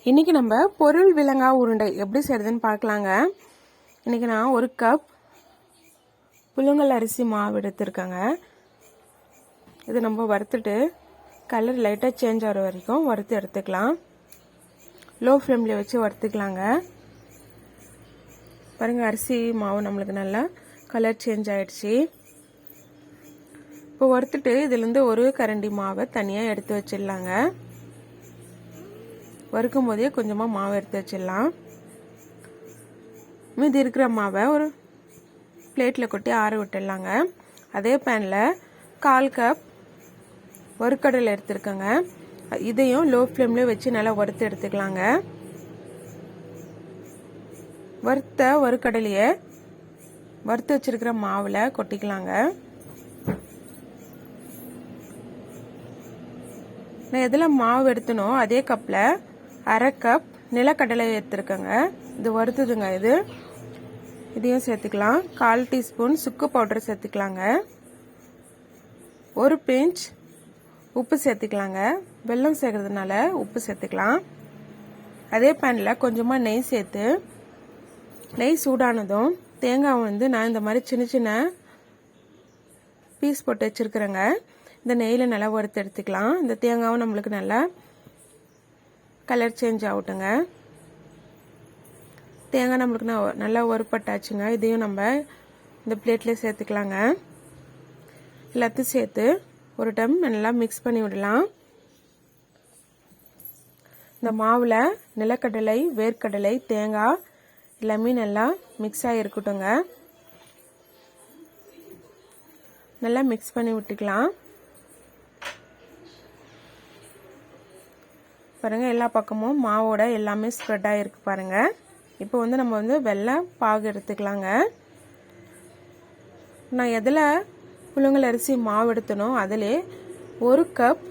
இன்றைக்கி நம்ம பொருள் விலங்கா உருண்டை எப்படி செய்கிறதுன்னு பார்க்கலாங்க. இன்றைக்கி நான் 1 கப் புழுங்கல் அரிசி மாவு எடுத்துருக்கேங்க. இது நம்ம வறுத்துட்டு கலர் லைட்டாக சேஞ்ச் ஆகிற வரைக்கும் வறுத்து எடுத்துக்கலாம். லோ ஃப்ளேமில் வச்சு வறுத்துக்கலாங்க. பாருங்கள், அரிசி மாவு நம்மளுக்கு நல்லா கலர் சேஞ்ச் ஆகிடுச்சு. இப்போ வறுத்துட்டு இதுலேருந்து ஒரு கரண்டி மாவை தனியாக எடுத்து வச்சிடலாங்க. வறுக்கும் போதே கொஞ்சமாக மாவு எடுத்து வச்சிடலாம். மீதி இருக்கிற மாவை ஒரு பிளேட்டில் கொட்டி ஆற விட்டுடலாங்க. அதே பேனில் 1/4 கப் வறுக்கடலை எடுத்துருக்கேங்க. இதையும் லோ ஃப்ளேம்லேயே வச்சு நல்லா வறுத்து எடுத்துக்கலாங்க. வறுத்த வறுக்கடலையை வறுத்து வச்சிருக்கிற மாவில் கொட்டிக்கலாங்க. நான் எதில் மாவு எடுத்தனோ அதே கப்பில் 1/2 கப் நிலக்கடலை எடுத்துருக்கேங்க. இது வறுத்துதுங்க. இதையும் சேர்த்துக்கலாம். 1/4 டீஸ்பூன் சுக்கு பவுடர் சேர்த்துக்கலாங்க. 1 பிஞ்ச் உப்பு சேர்த்துக்கலாங்க. வெல்லம் சேர்க்கறதுனால உப்பு சேர்த்துக்கலாம். அதே பேனில் கொஞ்சமாக நெய் சேர்த்து நெய் சூடானதும் தேங்காய் நான் இந்த மாதிரி சின்ன சின்ன பீஸ் போட்டு வச்சுருக்குறேங்க. இந்த நெய்யில் நல்லா வறுத்து எடுத்துக்கலாம். இந்த தேங்காவும் நம்மளுக்கு நல்லா கலர் சேஞ்ச் ஆகட்டுங்க. தேங்காய் நம்மளுக்கு நல்லா வறுப்பட்டாச்சுங்க. இதையும் நம்ம இந்த பிளேட்லேயே சேர்த்துக்கலாங்க. எல்லாத்தையும் சேர்த்து ஒரு டைம் நல்லா மிக்ஸ் பண்ணி விடலாம். இந்த மாவில் நிலக்கடலை, வேர்க்கடலை, தேங்காய் எல்லாமே நல்லா மிக்ஸ் ஆகி இருக்கட்டுங்க. நல்லா மிக்ஸ் பண்ணி விட்டுக்கலாம். பாருங்கள், எல்லா பக்கமும் மாவோட எல்லாமே ஸ்ப்ரெட் ஆகிருக்கு பாருங்கள். இப்போ நம்ம வெள்ளை பாகு எடுத்துக்கலாங்க. நான் எதில் புழுங்கல் அரிசி மாவு எடுத்தனோ அதிலே 1 கப்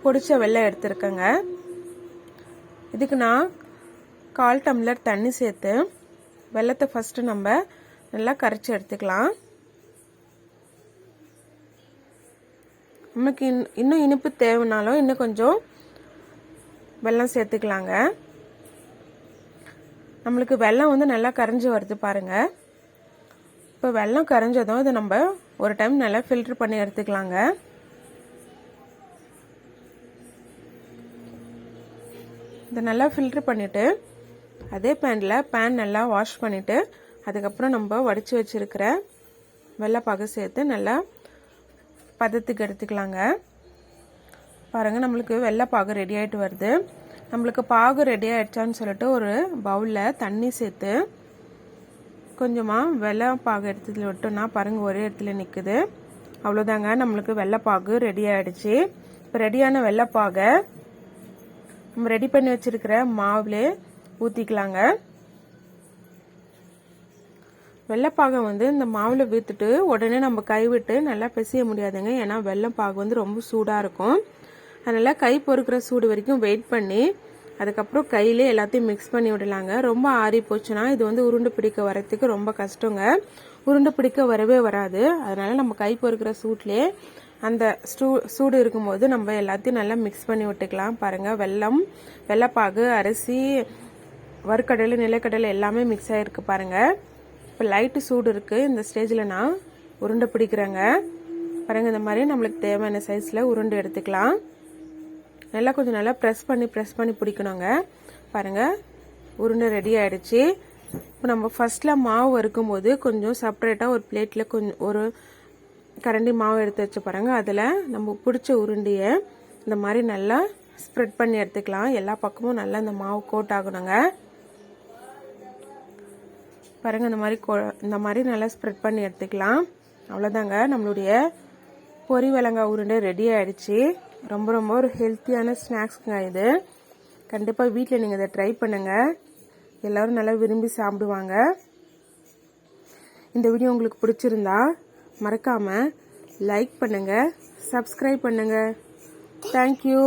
பொடிச்ச வெள்ளை எடுத்துருக்கேங்க. இதுக்கு நான் 1/4 டம்ளர் தண்ணி சேர்த்து வெள்ளத்தை ஃபஸ்ட்டு நம்ம நல்லா கரைச்சி எடுத்துக்கலாம். நமக்கு இன்னும் இனிப்பு தேவைனாலும் இன்னும் கொஞ்சம் வெல்லம் சேர்த்துக்கலாங்க. நம்மளுக்கு வெல்லம் நல்லா கரைஞ்சி வருது பாருங்க. இப்போ வெல்லம் கரைஞ்சதும் இதை நம்ம ஒரு டைம் நல்லா ஃபில்டர் பண்ணி எடுத்துக்கலாங்க. இதை நல்லா ஃபில்டர் பண்ணிட்டு அதே பேன் நல்லா வாஷ் பண்ணிட்டு அதுக்கப்புறம் நம்ம வடித்து வச்சிருக்கிற வெள்ளைப்பாகு சேர்த்து நல்லா பதத்துக்கு எடுத்துக்கலாங்க. பாருங்கள், நம்மளுக்கு வெள்ளைப்பாகு ரெடி ஆகிட்டு வருது. நம்மளுக்கு பாகு ரெடி ஆகிடுச்சான்னு சொல்லிட்டு ஒரு பவுலில் தண்ணி சேர்த்து கொஞ்சமாக வெள்ளைப்பாகு எடுத்து விட்டோம்னா பாருங்கள் ஒரே இடத்துல நிற்குது. அவ்வளோதாங்க, நம்மளுக்கு வெள்ளைப்பாகு ரெடி ஆகிடுச்சு. இப்போ ரெடியான வெள்ளைப்பாகை நம்ம ரெடி பண்ணி வச்சிருக்கிற மாவுலே ஊற்றிக்கலாங்க. வெள்ளைப்பாகை இந்த மாவில் வீத்துட்டு உடனே நம்ம கைவிட்டு நல்லா பிசைய முடியாதுங்க. ஏன்னா வெள்ளைப்பாகு ரொம்ப சூடாக இருக்கும். அதனால் கை பொறுக்கிற சூடு வரைக்கும் வெயிட் பண்ணி அதுக்கப்புறம் கையிலே எல்லாத்தையும் மிக்ஸ் பண்ணி விடலாங்க. ரொம்ப ஆறி போச்சுன்னா இது உருண்டை பிடிக்க வரத்துக்கு ரொம்ப கஷ்டங்க. உருண்டை பிடிக்க வரவே வராது. அதனால் நம்ம கை பொறுக்கிற சூட்லேயே அந்த சூடு இருக்கும்போது நம்ம எல்லாத்தையும் நல்லா மிக்ஸ் பண்ணி விட்டுக்கலாம். பாருங்கள், வெல்லம், வெள்ளைப்பாகு, அரிசி, வறுக்கடலை, நிலக்கடலை எல்லாமே மிக்ஸ் ஆகிருக்கு பாருங்கள். இப்போ லைட்டு சூடு இருக்குது. இந்த ஸ்டேஜில் நான் உருண்டை பிடிக்கிறேங்க. பாருங்கள், இந்த மாதிரி நம்மளுக்கு தேவையான சைஸில் உருண்டை எடுத்துக்கலாம். கொஞ்சம் நல்லா ப்ரெஸ் பண்ணி பிடிக்கணுங்க. பாருங்கள், உருண்டை ரெடி ஆகிடுச்சு. இப்போ நம்ம ஃபஸ்ட்டில் மாவு வறுக்கும் போது கொஞ்சம் செப்பரேட்டாக ஒரு பிளேட்டில் கொஞ்சம் ஒரு கரண்டி மாவு எடுத்து வச்சு பாருங்கள். அதில் நம்ம பிடிச்ச உருண்டையை இந்த மாதிரி நல்லா ஸ்ப்ரெட் பண்ணி எடுத்துக்கலாம். எல்லா பக்கமும் நல்லா இந்த மாவு கோட் ஆகணுங்க. பாருங்கள், இந்த மாதிரி நல்லா ஸ்ப்ரெட் பண்ணி எடுத்துக்கலாம். அவ்வளோதாங்க, நம்மளுடைய பொரிவிலங்காய் உருண்டை ரெடி ஆகிடுச்சு. ரொம்ப ரொம்ப ஒரு ஹெல்த்தியான ஸ்நாக்ஸுங்க இது. கண்டிப்பாக வீட்டில் நீங்கள் இதை ட்ரை பண்ணுங்கள். எல்லோரும் நல்லா விரும்பி சாப்பிடுவாங்க. இந்த வீடியோ உங்களுக்கு பிடிச்சிருந்தா மறக்காமல் லைக் பண்ணுங்கள், சப்ஸ்கிரைப் பண்ணுங்கள். தேங்க்யூ.